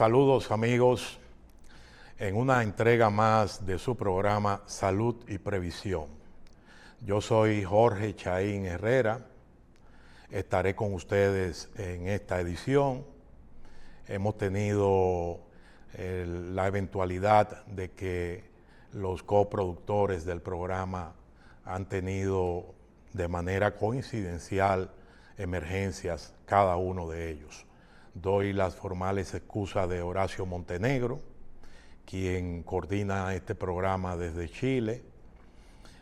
Saludos amigos, en una entrega más de su programa Salud y Previsión. Yo soy Jorge Chaín Herrera, estaré con ustedes en esta edición. Hemos tenido la eventualidad de que los coproductores del programa han tenido de manera coincidencial emergencias, cada uno de ellos. Doy las formales excusas de Horacio Montenegro, quien coordina este programa desde Chile.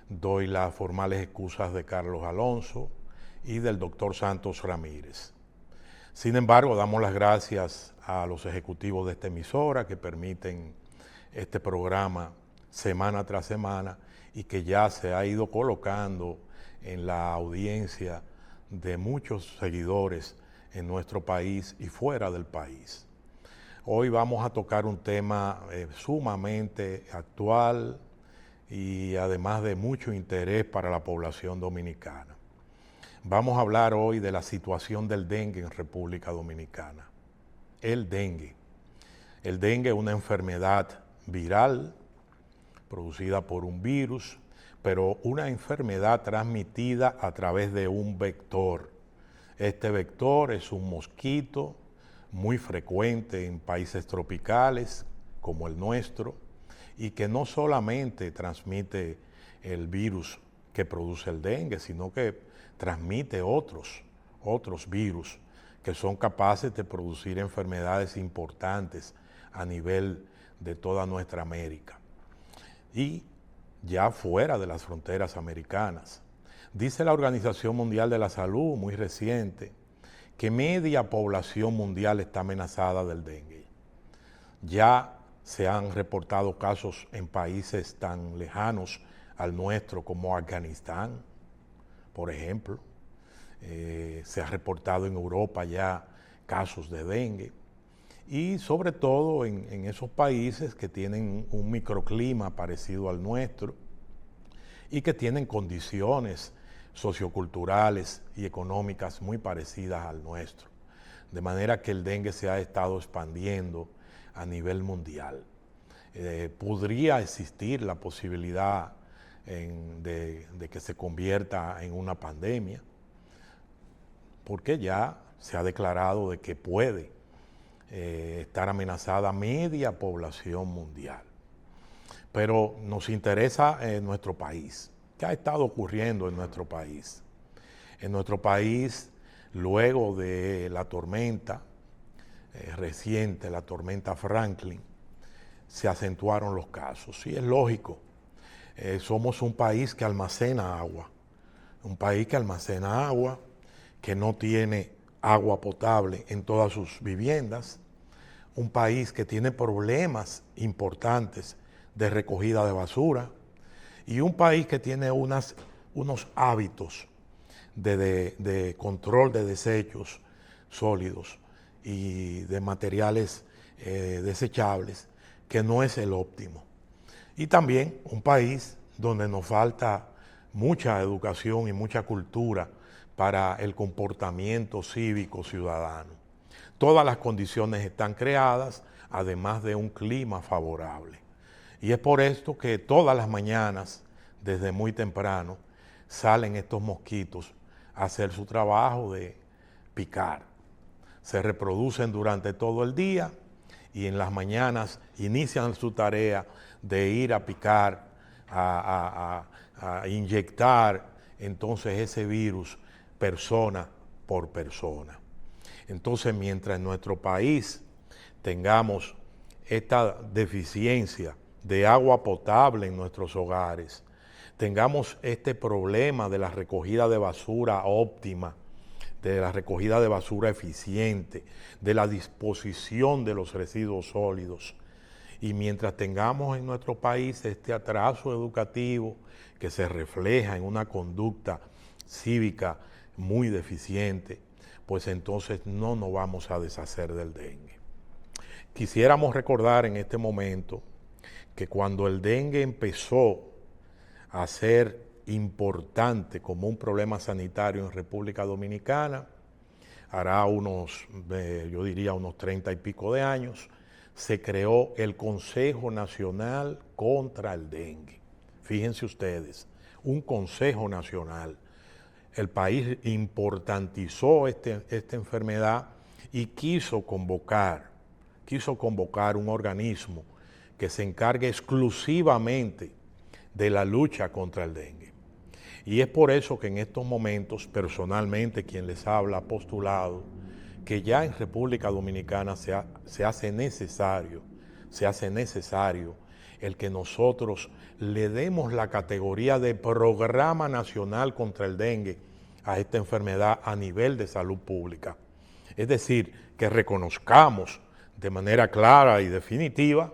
Doy las formales excusas de Carlos Alonso y del doctor Santos Ramírez. Sin embargo, damos las gracias a los ejecutivos de esta emisora que permiten este programa semana tras semana y que ya se ha ido colocando en la audiencia de muchos seguidores en nuestro país y fuera del país. Hoy vamos a tocar un tema sumamente actual y además de mucho interés para la población dominicana. Vamos a hablar hoy de la situación del dengue en República Dominicana. El dengue. El dengue es una enfermedad viral producida por un virus, pero una enfermedad transmitida a través de un vector. Este vector es un mosquito muy frecuente en países tropicales como el nuestro y que no solamente transmite el virus que produce el dengue, sino que transmite otros virus que son capaces de producir enfermedades importantes a nivel de toda nuestra América y ya fuera de las fronteras americanas. Dice la Organización Mundial de la Salud, muy reciente, que media población mundial está amenazada del dengue. Ya se han reportado casos en países tan lejanos al nuestro como Afganistán, por ejemplo. Se ha reportado en Europa ya casos de dengue. Y sobre todo en esos países que tienen un microclima parecido al nuestro y que tienen condiciones socioculturales y económicas muy parecidas al nuestro. De manera que el dengue se ha estado expandiendo a nivel mundial. Podría existir la posibilidad de que se convierta en una pandemia, porque ya se ha declarado de que puede estar amenazada media población mundial. Pero nos interesa nuestro país. ¿Qué ha estado ocurriendo en nuestro país? En nuestro país, luego de la tormenta reciente, la tormenta Franklin, se acentuaron los casos. Sí, es lógico. Somos un país que almacena agua. Un país que almacena agua, que no tiene agua potable en todas sus viviendas. Un país que tiene problemas importantes de recogida de basura y un país que tiene unos hábitos de control de desechos sólidos y de materiales desechables que no es el óptimo. Y también un país donde nos falta mucha educación y mucha cultura para el comportamiento cívico ciudadano. Todas las condiciones están creadas, además de un clima favorable. Y es por esto que todas las mañanas, desde muy temprano, salen estos mosquitos a hacer su trabajo de picar. Se reproducen durante todo el día y en las mañanas inician su tarea de ir a picar, a inyectar entonces ese virus persona por persona. Entonces, mientras en nuestro país tengamos esta deficiencia de agua potable en nuestros hogares, tengamos este problema de la recogida de basura óptima, de la recogida de basura eficiente, de la disposición de los residuos sólidos, y mientras tengamos en nuestro país este atraso educativo que se refleja en una conducta cívica muy deficiente, pues entonces no nos vamos a deshacer del dengue. Quisiéramos recordar en este momento que cuando el dengue empezó a ser importante como un problema sanitario en República Dominicana, hará unos, yo diría unos 30 y pico de años, se creó el Consejo Nacional contra el Dengue. Fíjense ustedes, un Consejo Nacional. El país importantizó esta enfermedad y quiso convocar un organismo que se encargue exclusivamente de la lucha contra el dengue. Y es por eso que en estos momentos, personalmente, quien les habla ha postulado que ya en República Dominicana se hace necesario el que nosotros le demos la categoría de Programa Nacional contra el Dengue a esta enfermedad a nivel de salud pública. Es decir, que reconozcamos de manera clara y definitiva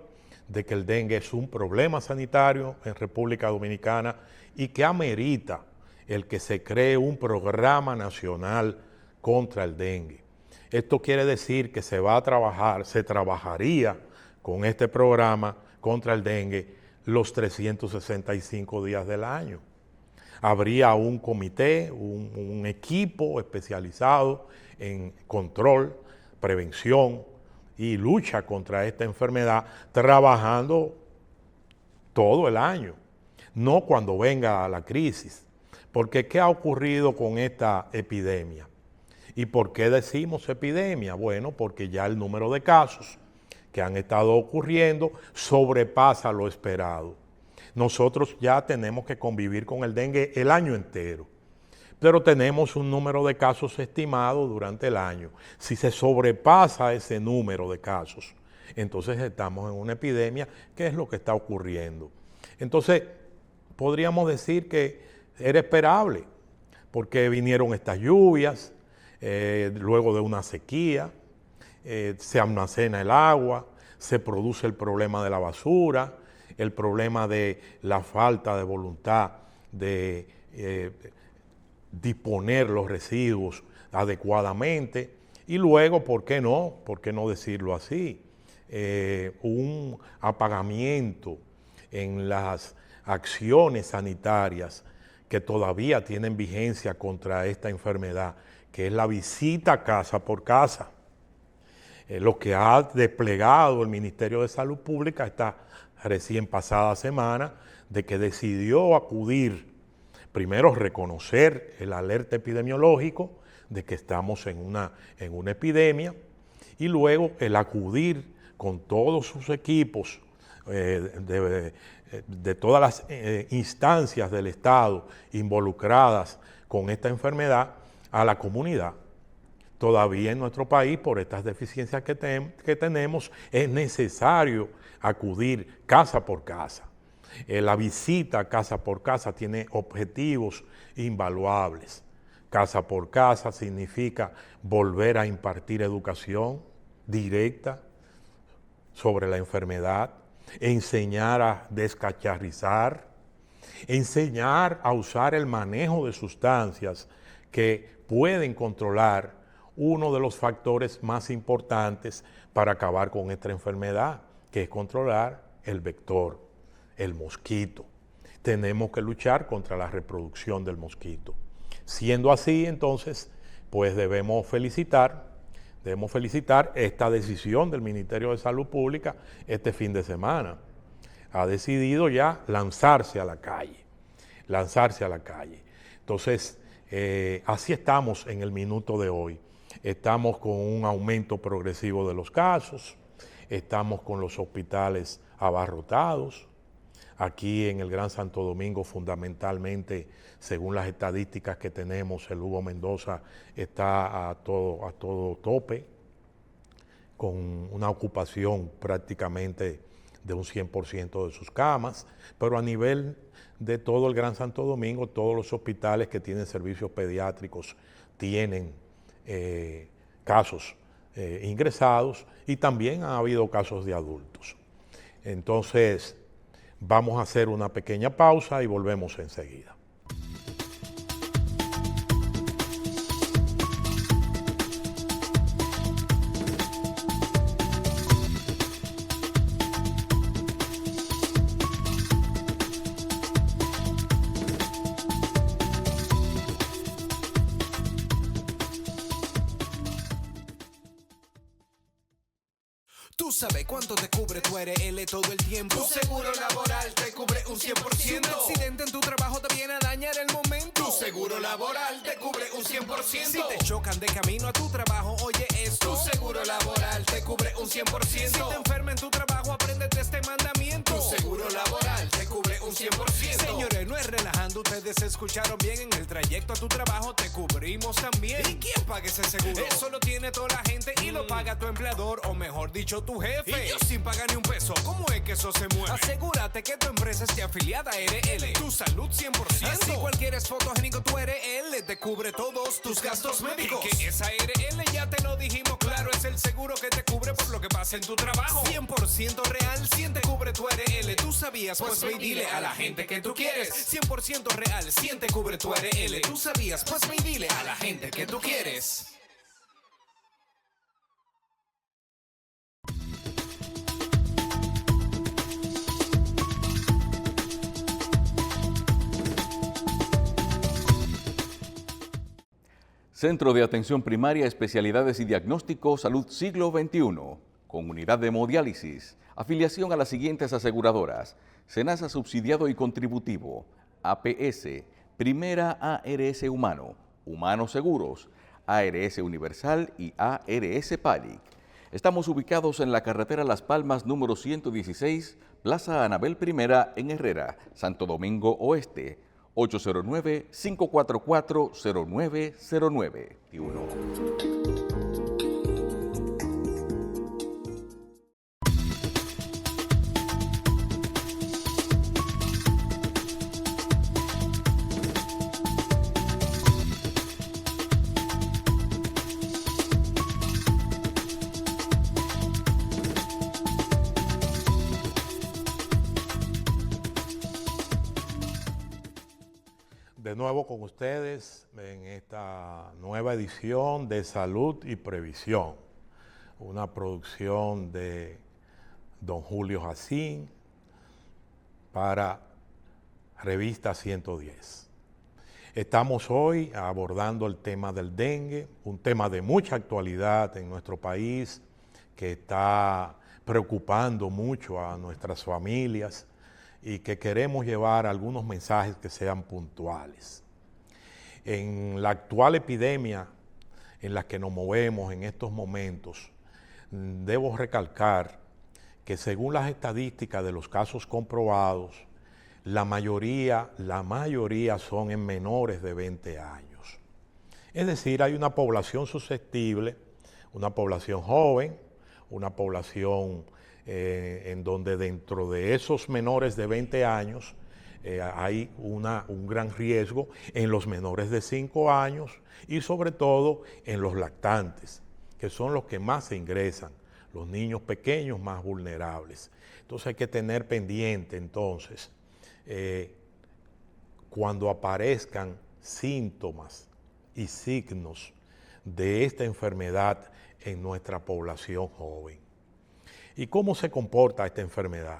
de que el dengue es un problema sanitario en República Dominicana y que amerita el que se cree un programa nacional contra el dengue. Esto quiere decir que se trabajaría con este programa contra el dengue los 365 días del año. Habría un comité, un equipo especializado en control, prevención y lucha contra esta enfermedad, trabajando todo el año, no cuando venga la crisis. Porque ¿qué ha ocurrido con esta epidemia? ¿Y por qué decimos epidemia? Bueno, porque ya el número de casos que han estado ocurriendo sobrepasa lo esperado. Nosotros ya tenemos que convivir con el dengue el año entero, pero tenemos un número de casos estimado durante el año. Si se sobrepasa ese número de casos, entonces estamos en una epidemia, que es lo que está ocurriendo. Entonces, podríamos decir que era esperable, porque vinieron estas lluvias, luego de una sequía, se almacena el agua, se produce el problema de la basura, el problema de la falta de voluntad de disponer los residuos adecuadamente y luego, ¿por qué no decirlo así? Un apagamiento en las acciones sanitarias que todavía tienen vigencia contra esta enfermedad, que es la visita casa por casa. Lo que ha desplegado el Ministerio de Salud Pública esta recién pasada semana, de que decidió acudir, primero reconocer el alerta epidemiológico de que estamos en una epidemia, y luego el acudir con todos sus equipos de todas las instancias del Estado involucradas con esta enfermedad a la comunidad. Todavía en nuestro país, por estas deficiencias que tenemos, es necesario acudir casa por casa. La visita casa por casa tiene objetivos invaluables. Casa por casa significa volver a impartir educación directa sobre la enfermedad, enseñar a descacharrizar, enseñar a usar el manejo de sustancias que pueden controlar uno de los factores más importantes para acabar con esta enfermedad, que es controlar el vector, el mosquito. Tenemos que luchar contra la reproducción del mosquito. Siendo así, entonces, pues debemos felicitar esta decisión del Ministerio de Salud Pública este fin de semana. Ha decidido ya lanzarse a la calle. Entonces, así estamos en el minuto de hoy. Estamos con un aumento progresivo de los casos, estamos con los hospitales abarrotados. Aquí en el Gran Santo Domingo, fundamentalmente, según las estadísticas que tenemos, el Hugo Mendoza está a todo tope, con una ocupación prácticamente de un 100% de sus camas, pero a nivel de todo el Gran Santo Domingo, todos los hospitales que tienen servicios pediátricos tienen casos ingresados, y también ha habido casos de adultos. Entonces, vamos a hacer una pequeña pausa y volvemos enseguida. sabes cuánto te cubre tu ARL todo el tiempo. Tu seguro laboral te cubre un 100%. Si un accidente en tu trabajo te viene a dañar el momento, tu seguro laboral te cubre un 100%. Si te chocan de camino a tu trabajo, oye esto, tu seguro laboral te cubre un 100%. Si te enfermas en tu trabajo, apréndete este mandamiento, tu seguro laboral te cubre un 100%. Señores, no es relajando, ustedes escucharon bien. En el trayecto a tu trabajo te cubrimos también. ¿Y quién paga ese seguro? Eso lo tiene toda la gente y lo paga tu empleador, o mejor dicho, tu jefe. Y yo sin pagar ni un peso, ¿cómo es que eso se mueve? Asegúrate que tu empresa esté afiliada a ARL. Tu salud 100%. Así cualquier es fotogénico, tu ARL te cubre todos tus gastos médicos. Y que esa ARL, ya te lo dijimos claro, es el seguro que te cubre por lo que pasa en tu trabajo. 100% real, 100 te cubre tu ARL. ¿Tú sabías? Pues ve y dile a la gente que tú quieres. 100% real, 100 te cubre tu ARL. ¿Tú sabías? Pues ve y dile a la gente que tú quieres. Centro de Atención Primaria, Especialidades y Diagnóstico, Salud Siglo XXI, con unidad de hemodiálisis, afiliación a las siguientes aseguradoras: Senasa Subsidiado y Contributivo, APS, Primera ARS Humano, Humanos Seguros, ARS Universal y ARS Palic. Estamos ubicados en la carretera Las Palmas número 116, Plaza Anabel I en Herrera, Santo Domingo Oeste, 809-544-0909. De nuevo con ustedes en esta nueva edición de Salud y Previsión, una producción de don Julio Jacín para Revista 110. Estamos hoy abordando el tema del dengue, un tema de mucha actualidad en nuestro país que está preocupando mucho a nuestras familias y que queremos llevar algunos mensajes que sean puntuales. En la actual epidemia en la que nos movemos en estos momentos, debo recalcar que según las estadísticas de los casos comprobados, la mayoría son en menores de 20 años. Es decir, hay una población susceptible, una población joven, una población en donde dentro de esos menores de 20 años hay un gran riesgo en los menores de 5 años y sobre todo en los lactantes, que son los que más se ingresan, los niños pequeños más vulnerables. Entonces hay que tener pendiente entonces cuando aparezcan síntomas y signos de esta enfermedad en nuestra población joven. ¿Y cómo se comporta esta enfermedad?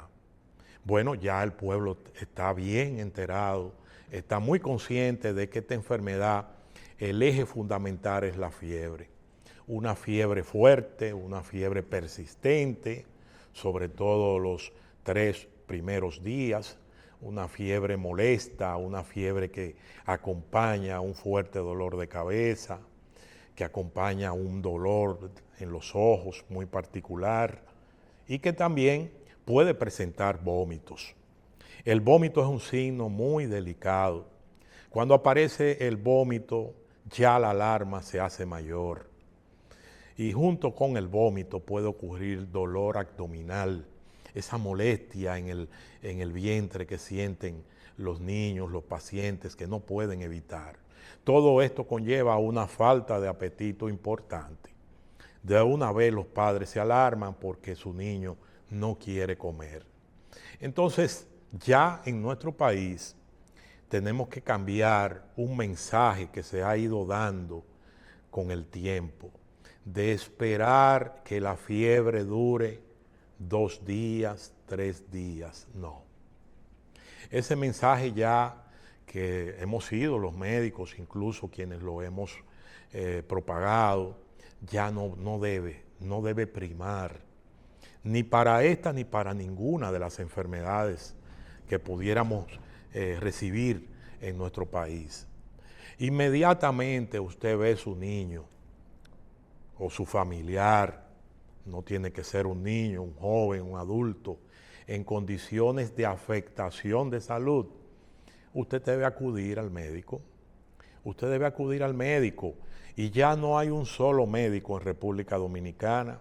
Bueno, ya el pueblo está bien enterado, está muy consciente de que esta enfermedad, el eje fundamental es la fiebre. Una fiebre fuerte, una fiebre persistente, sobre todo los 3 primeros días, una fiebre molesta, una fiebre que acompaña un fuerte dolor de cabeza, que acompaña un dolor en los ojos muy particular, y que también puede presentar vómitos. El vómito es un signo muy delicado. Cuando aparece el vómito, ya la alarma se hace mayor. Y junto con el vómito puede ocurrir dolor abdominal, esa molestia en el vientre que sienten los niños, los pacientes, que no pueden evitar. Todo esto conlleva una falta de apetito importante. De una vez los padres se alarman porque su niño no quiere comer. Entonces, ya en nuestro país tenemos que cambiar un mensaje que se ha ido dando con el tiempo, de esperar que la fiebre dure 2 días, 3 días, no. Ese mensaje ya que hemos sido los médicos, incluso quienes lo hemos propagado, ya no debe primar. ni para esta ni para ninguna de las enfermedades que pudiéramos recibir en nuestro país. Inmediatamente usted ve a su niño o su familiar, no tiene que ser un niño, un joven, un adulto, en condiciones de afectación de salud, usted debe acudir al médico. Usted debe acudir al médico. Y ya no hay un solo médico en República Dominicana,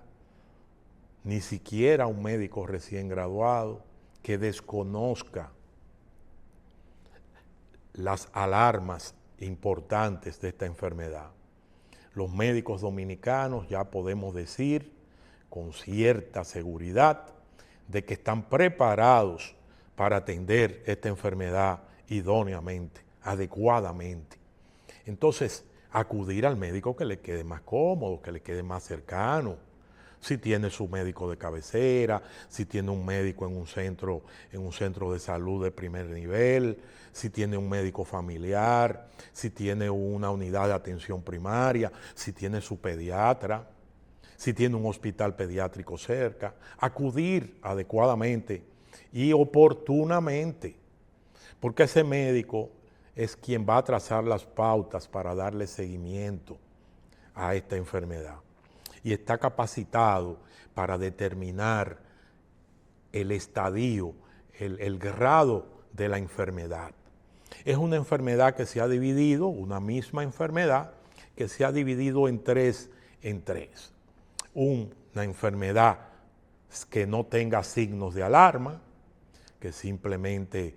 ni siquiera un médico recién graduado, que desconozca las alarmas importantes de esta enfermedad. Los médicos dominicanos ya podemos decir con cierta seguridad de que están preparados para atender esta enfermedad idóneamente, adecuadamente. Entonces, acudir al médico que le quede más cómodo, que le quede más cercano. Si tiene su médico de cabecera, si tiene un médico en un centro de salud de primer nivel, si tiene un médico familiar, si tiene una unidad de atención primaria, si tiene su pediatra, si tiene un hospital pediátrico cerca, acudir adecuadamente y oportunamente, porque ese médico es quien va a trazar las pautas para darle seguimiento a esta enfermedad. Y está capacitado para determinar el estadio, el grado de la enfermedad. Es una enfermedad que se ha dividido, una misma enfermedad, que se ha dividido en tres. Una enfermedad que no tenga signos de alarma, que simplemente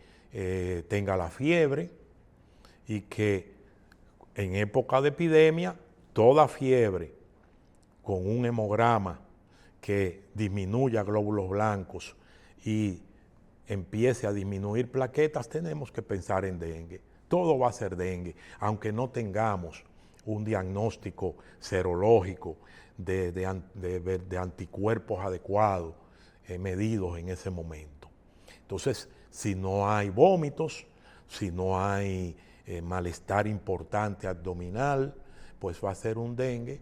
tenga la fiebre y que en época de epidemia, toda fiebre con un hemograma que disminuya glóbulos blancos y empiece a disminuir plaquetas, tenemos que pensar en dengue. Todo va a ser dengue, aunque no tengamos un diagnóstico serológico de anticuerpos adecuados, medidos en ese momento. Entonces, si no hay vómitos, si no hay malestar importante abdominal, pues va a ser un dengue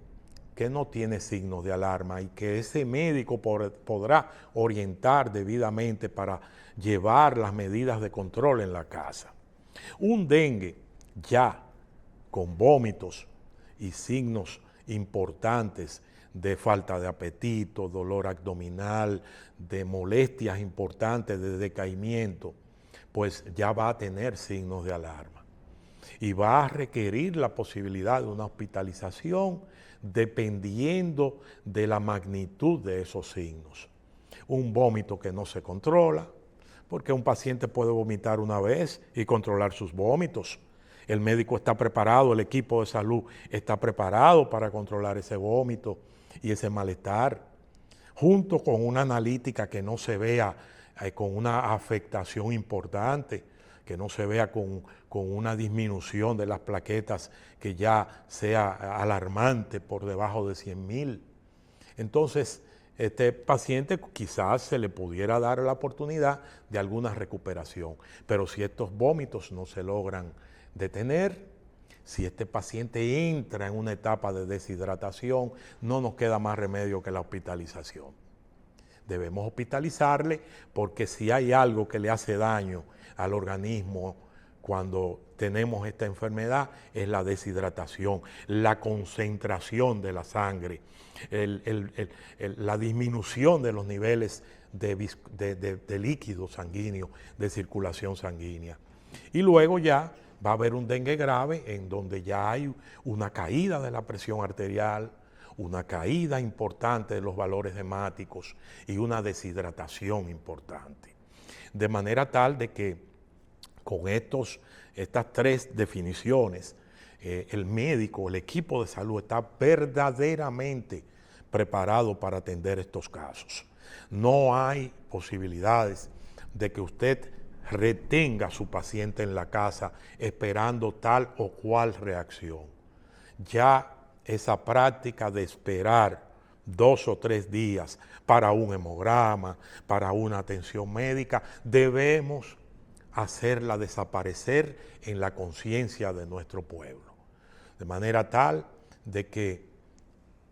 que no tiene signos de alarma y que ese médico podrá orientar debidamente para llevar las medidas de control en la casa. Un dengue ya con vómitos y signos importantes de falta de apetito, dolor abdominal, de molestias importantes, de decaimiento, pues ya va a tener signos de alarma y va a requerir la posibilidad de una hospitalización dependiendo de la magnitud de esos signos. Un vómito que no se controla, porque un paciente puede vomitar una vez y controlar sus vómitos. El médico está preparado, el equipo de salud está preparado para controlar ese vómito y ese malestar, junto con una analítica que no se vea con una afectación importante, que no se vea con una disminución de las plaquetas que ya sea alarmante por debajo de 100,000. Entonces, este paciente quizás se le pudiera dar la oportunidad de alguna recuperación, pero si estos vómitos no se logran detener, si este paciente entra en una etapa de deshidratación, no nos queda más remedio que la hospitalización. Debemos hospitalizarle porque si hay algo que le hace daño al organismo cuando tenemos esta enfermedad es la deshidratación, la concentración de la sangre, la disminución de los niveles de líquido sanguíneo, de circulación sanguínea. Y luego ya va a haber un dengue grave en donde ya hay una caída de la presión arterial, una caída importante de los valores hemáticos y una deshidratación importante. De manera tal de que con estas tres definiciones, el médico, el equipo de salud está verdaderamente preparado para atender estos casos. No hay posibilidades de que usted retenga a su paciente en la casa esperando tal o cual reacción. Ya esa práctica de esperar 2 o 3 días para un hemograma, para una atención médica, debemos hacerla desaparecer en la conciencia de nuestro pueblo. De manera tal de que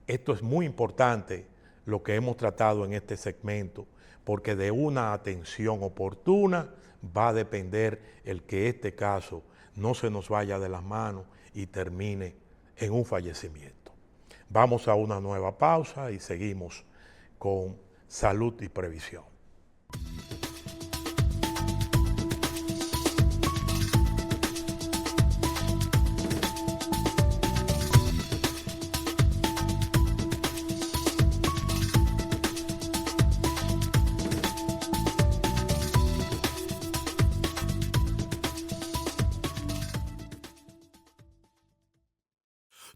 esto es muy importante lo que hemos tratado en este segmento, porque de una atención oportuna va a depender el que este caso no se nos vaya de las manos y termine en un fallecimiento. Vamos a una nueva pausa y seguimos con salud y previsión.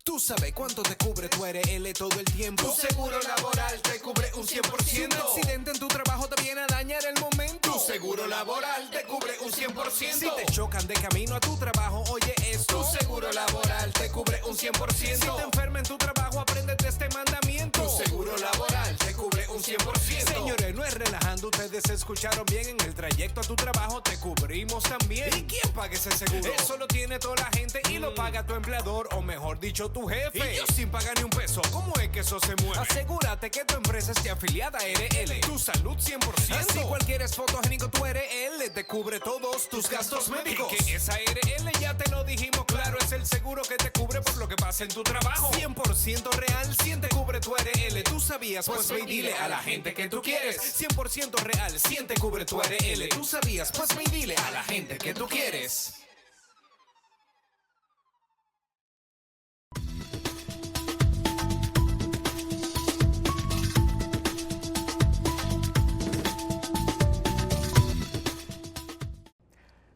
Tú sabes cuánto te cubre tu ARL todo el tiempo. Tu seguro laboral te cubre un 100%. Si un accidente en tu trabajo te viene a dañar el momento, tu seguro laboral te cubre un 100%. Si te chocan de camino a tu trabajo, oye esto, tu seguro laboral te cubre un 100%. Si te enfermas en tu trabajo, apréndete este mandamiento, tu seguro laboral te cubre un 100%. Señores, no es relajando, ustedes escucharon bien. En el trayecto a tu trabajo te cubrimos también. ¿Y quién paga ese seguro? Eso lo tiene toda la gente y lo paga tu empleador, o mejor dicho, tu jefe. Y yo sin pagar ni un peso, ¿cómo es que eso se mueve? Asegúrate que tu empresa esté afiliada a ARL. Tu salud 100%. Así cualquier es fotogénico, tu ARL te cubre todos tus gastos médicos. Y que esa ARL ya te lo dijimos claro, es el seguro que te cubre por lo que pasa en tu trabajo. 100% real, 100 te cubre tu ARL. ¿Tú sabías? Pues ve y dile a la gente que tú quieres. 100% real, 100 te cubre tu ARL. ¿Tú sabías? Pues ve y dile a la gente que tú quieres.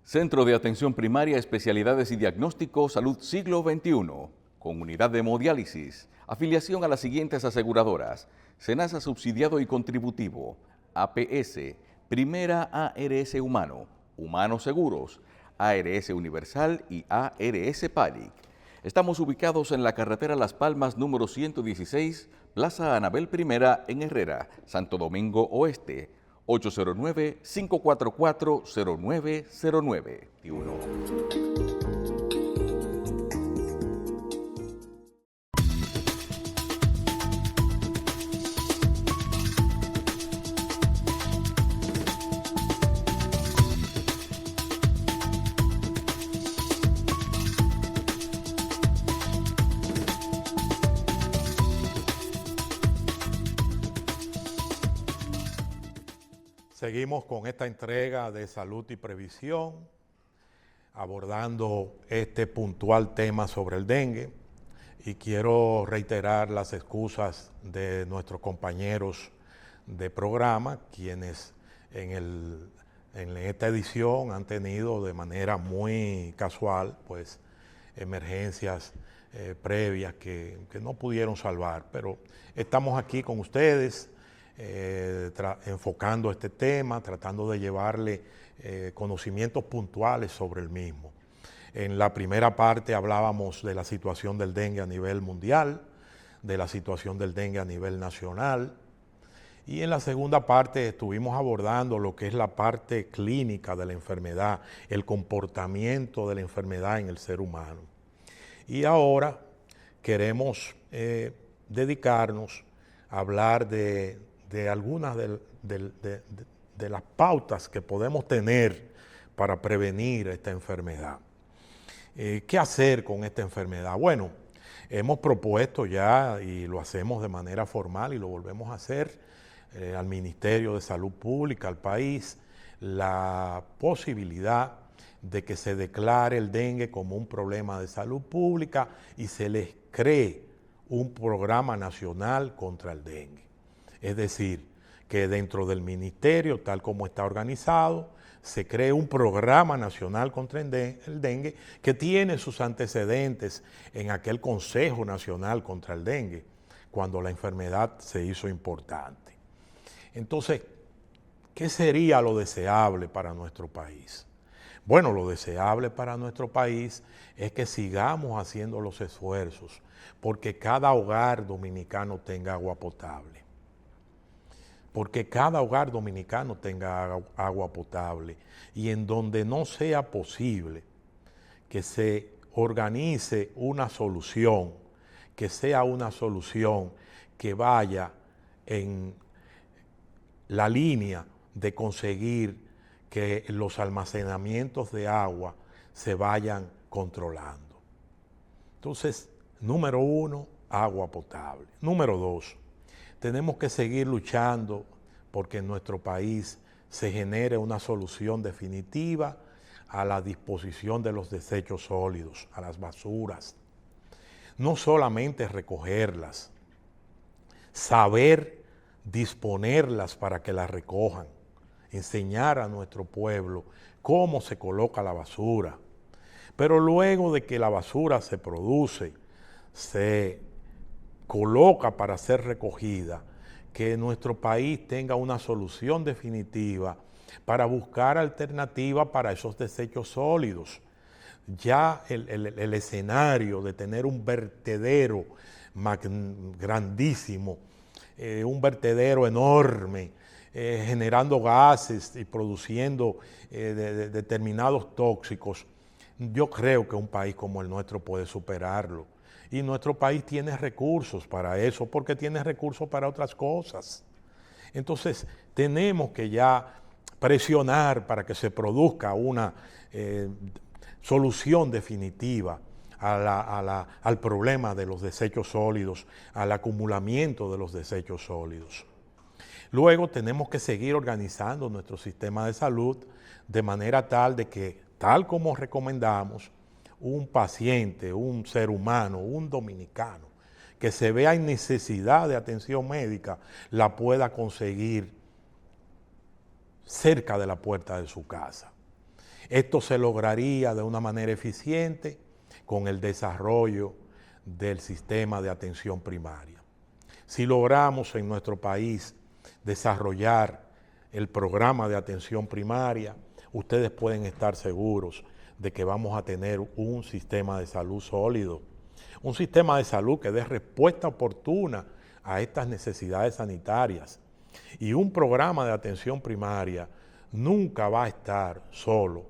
Centro de Atención Primaria, Especialidades y Diagnóstico, Salud Siglo XXI, con unidad de hemodiálisis, afiliación a las siguientes aseguradoras: SENASA subsidiado y contributivo, APS, Primera ARS Humano, Humanos Seguros, ARS Universal y ARS PALIC. Estamos ubicados en la carretera Las Palmas número 116, Plaza Anabel I en Herrera, Santo Domingo Oeste, 809-544-0909. Seguimos con esta entrega de salud y previsión, abordando este puntual tema sobre el dengue, y quiero reiterar las excusas de nuestros compañeros de programa, quienes en esta edición han tenido de manera muy casual pues emergencias previas que no pudieron salvar, pero estamos aquí con ustedes enfocando este tema, tratando de llevarle conocimientos puntuales sobre el mismo. En la primera parte hablábamos de la situación del dengue a nivel mundial, de la situación del dengue a nivel nacional, y en la segunda parte estuvimos abordando lo que es la parte clínica de la enfermedad, el comportamiento de la enfermedad en el ser humano. Y ahora queremos dedicarnos a hablar de algunas de las pautas que podemos tener para prevenir esta enfermedad. ¿Qué hacer con esta enfermedad? Bueno, hemos propuesto ya, y lo hacemos de manera formal y lo volvemos a hacer, al Ministerio de Salud Pública, al país, la posibilidad de que se declare el dengue como un problema de salud pública y se les cree un programa nacional contra el dengue. Es decir, que dentro del ministerio, tal como está organizado, se cree un programa nacional contra el dengue que tiene sus antecedentes en aquel Consejo Nacional contra el Dengue, cuando la enfermedad se hizo importante. Entonces, ¿qué sería lo deseable para nuestro país? Bueno, lo deseable para nuestro país es que sigamos haciendo los esfuerzos porque cada hogar dominicano tenga agua potable. Porque cada hogar dominicano tenga agua potable, y en donde no sea posible que se organice una solución, que sea una solución que vaya en la línea de conseguir que los almacenamientos de agua se vayan controlando. Entonces, número 1, agua potable. Número 2, tenemos que seguir luchando porque en nuestro país se genere una solución definitiva a la disposición de los desechos sólidos, a las basuras. No solamente recogerlas, saber disponerlas para que las recojan, enseñar a nuestro pueblo cómo se coloca la basura. Pero luego de que la basura se produce, se coloca para ser recogida, que nuestro país tenga una solución definitiva para buscar alternativas para esos desechos sólidos. Ya el escenario de tener un vertedero grandísimo, un vertedero enorme, generando gases y produciendo determinados tóxicos, yo creo que un país como el nuestro puede superarlo. Y nuestro país tiene recursos para eso, porque tiene recursos para otras cosas. Entonces, tenemos que ya presionar para que se produzca una solución definitiva al problema de los desechos sólidos, al acumulamiento de los desechos sólidos. Luego tenemos que seguir organizando nuestro sistema de salud de manera tal de que, tal como recomendamos, un paciente, un ser humano, un dominicano, que se vea en necesidad de atención médica, la pueda conseguir cerca de la puerta de su casa. Esto se lograría de una manera eficiente con el desarrollo del sistema de atención primaria. Si logramos en nuestro país desarrollar el programa de atención primaria, ustedes pueden estar seguros de que vamos a tener un sistema de salud sólido, un sistema de salud que dé respuesta oportuna a estas necesidades sanitarias. Y un programa de atención primaria nunca va a estar solo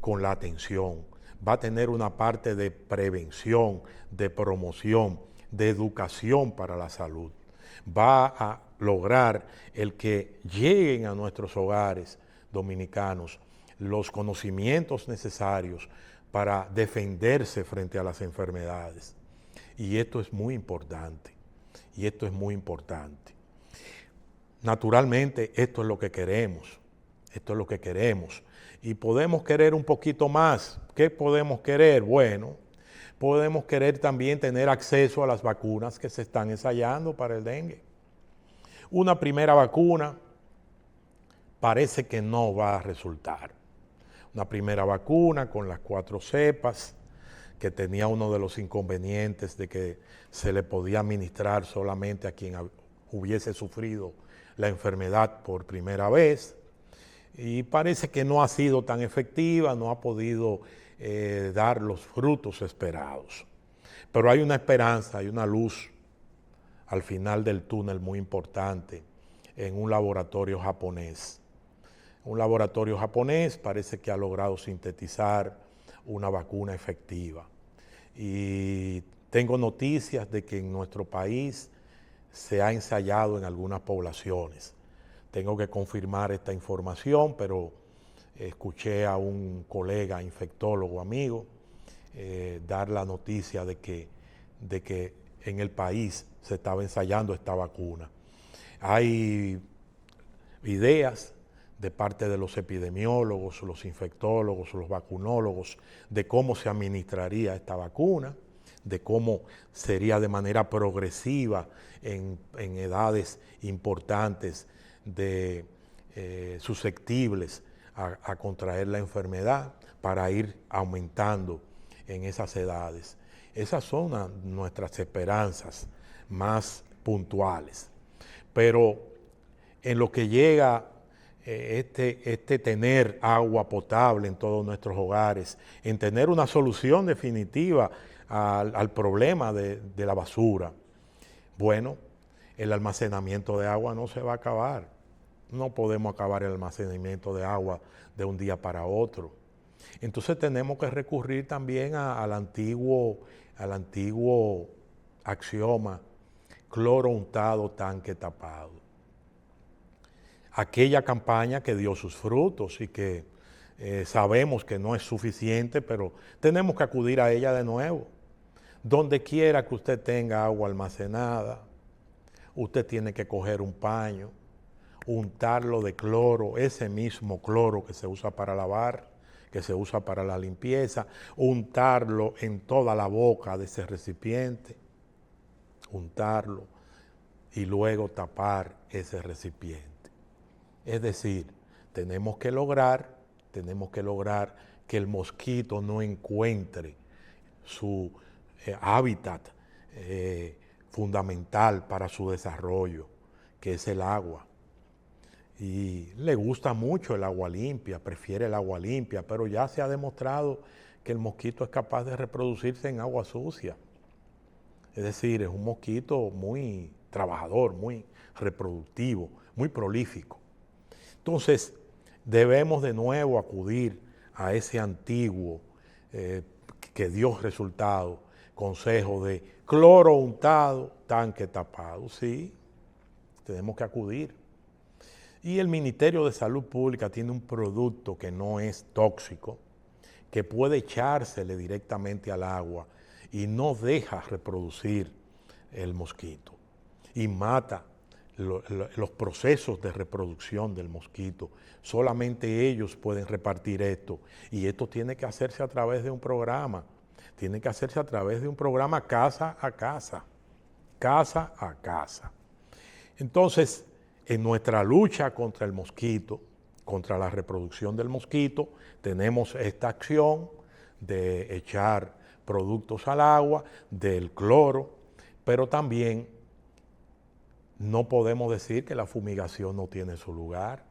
con la atención, va a tener una parte de prevención, de promoción, de educación para la salud. Va a lograr el que lleguen a nuestros hogares dominicanos los conocimientos necesarios para defenderse frente a las enfermedades. Y esto es muy importante, y esto es muy importante. Naturalmente, esto es lo que queremos, esto es lo que queremos. Y podemos querer un poquito más. ¿Qué podemos querer? Bueno, podemos querer también tener acceso a las vacunas que se están ensayando para el dengue. Una primera vacuna parece que no va a resultar. Una primera vacuna con las 4 cepas, que tenía uno de los inconvenientes de que se le podía administrar solamente a quien hubiese sufrido la enfermedad por primera vez. Y parece que no ha sido tan efectiva, no ha podido dar los frutos esperados. Pero hay una esperanza, hay una luz al final del túnel muy importante en un laboratorio japonés. Un laboratorio japonés parece que ha logrado sintetizar una vacuna efectiva. Y tengo noticias de que en nuestro país se ha ensayado en algunas poblaciones. Tengo que confirmar esta información, pero escuché a un colega infectólogo amigo dar la noticia de que en el país se estaba ensayando esta vacuna. Hay ideas de parte de los epidemiólogos, los infectólogos, los vacunólogos, de cómo se administraría esta vacuna, de cómo sería de manera progresiva en edades importantes susceptibles a contraer la enfermedad para ir aumentando en esas edades. Esas son nuestras esperanzas más puntuales. Pero en lo que llega este tener agua potable en todos nuestros hogares, en tener una solución definitiva al problema de la basura, bueno, el almacenamiento de agua no se va a acabar. No podemos acabar el almacenamiento de agua de un día para otro. Entonces tenemos que recurrir también al antiguo axioma cloro untado, tanque tapado. Aquella campaña que dio sus frutos y que sabemos que no es suficiente, pero tenemos que acudir a ella de nuevo. Donde quiera que usted tenga agua almacenada, usted tiene que coger un paño, untarlo de cloro, ese mismo cloro que se usa para lavar, que se usa para la limpieza, untarlo en toda la boca de ese recipiente, untarlo y luego tapar ese recipiente. Es decir, tenemos que lograr que el mosquito no encuentre su hábitat fundamental para su desarrollo, que es el agua. Y le gusta mucho el agua limpia, prefiere el agua limpia, pero ya se ha demostrado que el mosquito es capaz de reproducirse en agua sucia. Es decir, es un mosquito muy trabajador, muy reproductivo, muy prolífico. Entonces, debemos de nuevo acudir a ese antiguo que dio resultado, consejo de cloro untado, tanque tapado. Sí, tenemos que acudir. Y el Ministerio de Salud Pública tiene un producto que no es tóxico, que puede echársele directamente al agua y no deja reproducir el mosquito y mata los procesos de reproducción del mosquito. Solamente ellos pueden repartir esto y esto tiene que hacerse a través de un programa. Tiene que hacerse a través de un programa casa a casa, casa a casa. Entonces, en nuestra lucha contra el mosquito, contra la reproducción del mosquito, tenemos esta acción de echar productos al agua, del cloro, pero también no podemos decir que la fumigación no tiene su lugar.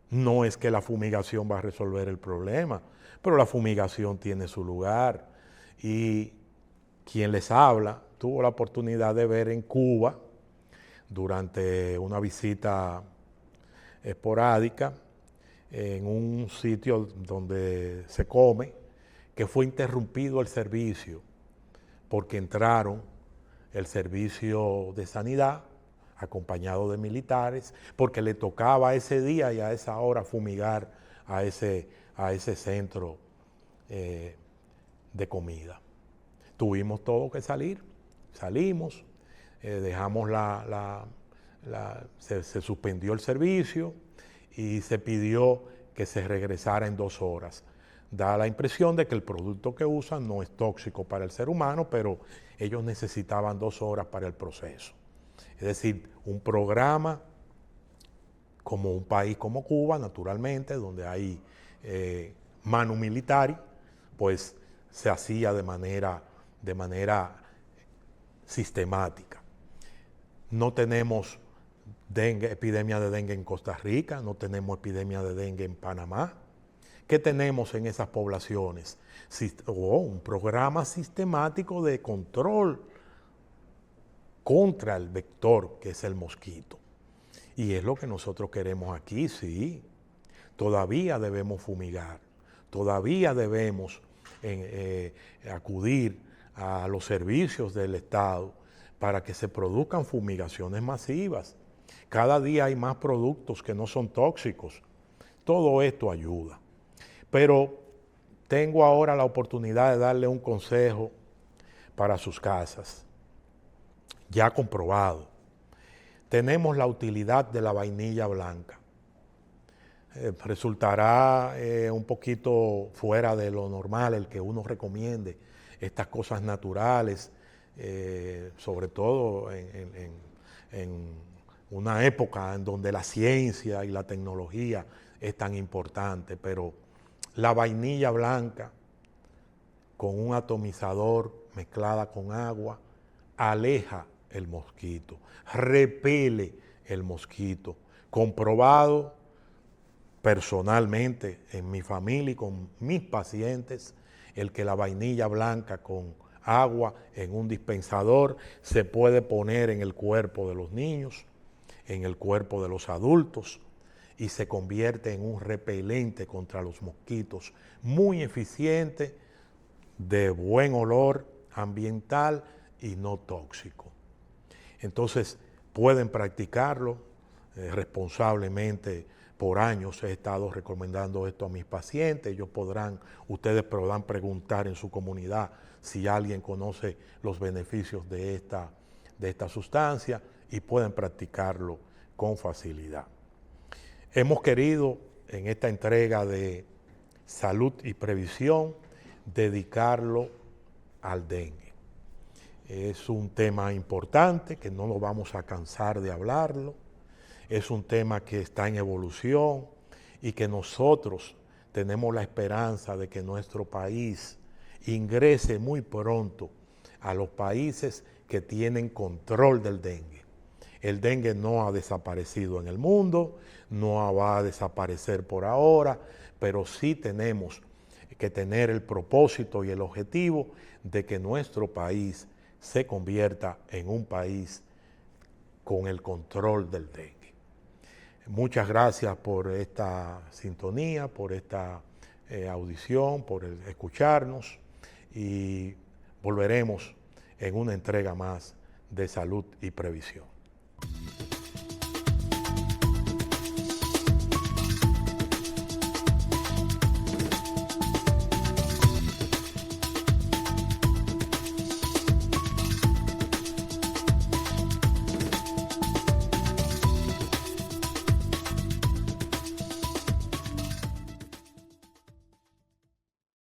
No es que la fumigación va a resolver el problema, pero la fumigación tiene su lugar. Y quien les habla tuvo la oportunidad de ver en Cuba, durante una visita esporádica, en un sitio donde se come, que fue interrumpido el servicio porque entraron el servicio de sanidad acompañado de militares, porque le tocaba ese día y a esa hora fumigar a ese centro de comida. Tuvimos todo que salir, salimos, dejamos se suspendió el servicio y se pidió que se regresara en 2 horas. Da la impresión de que el producto que usan no es tóxico para el ser humano, pero ellos necesitaban 2 horas para el proceso. Es decir, un programa como un país como Cuba, naturalmente, donde hay manu militari, pues se hacía de manera sistemática. No tenemos epidemia de dengue en Costa Rica, no tenemos epidemia de dengue en Panamá. ¿Qué tenemos en esas poblaciones? Un programa sistemático de control contra el vector que es el mosquito. Y es lo que nosotros queremos aquí, sí. Todavía debemos fumigar, todavía debemos acudir a los servicios del Estado para que se produzcan fumigaciones masivas. Cada día hay más productos que no son tóxicos. Todo esto ayuda. Pero tengo ahora la oportunidad de darle un consejo para sus casas, ya comprobado. Tenemos la utilidad de la vainilla blanca. Resultará un poquito fuera de lo normal el que uno recomiende estas cosas naturales, sobre todo en una época en donde la ciencia y la tecnología es tan importante, pero la vainilla blanca con un atomizador mezclada con agua aleja el mosquito, repele el mosquito. Comprobado personalmente en mi familia y con mis pacientes, el que la vainilla blanca con agua en un dispensador se puede poner en el cuerpo de los niños, en el cuerpo de los adultos, y se convierte en un repelente contra los mosquitos muy eficiente, de buen olor ambiental y no tóxico. Entonces pueden practicarlo responsablemente. Por años he estado recomendando esto a mis pacientes. Ustedes podrán preguntar en su comunidad si alguien conoce los beneficios de esta sustancia y pueden practicarlo con facilidad. Hemos querido en esta entrega de salud y previsión dedicarlo al dengue. Es un tema importante que no nos vamos a cansar de hablarlo. Es un tema que está en evolución y que nosotros tenemos la esperanza de que nuestro país ingrese muy pronto a los países que tienen control del dengue. El dengue no ha desaparecido en el mundo, no va a desaparecer por ahora, pero sí tenemos que tener el propósito y el objetivo de que nuestro país se convierta en un país con el control del dengue. Muchas gracias por esta sintonía, por esta audición, por escucharnos y volveremos en una entrega más de salud y previsión.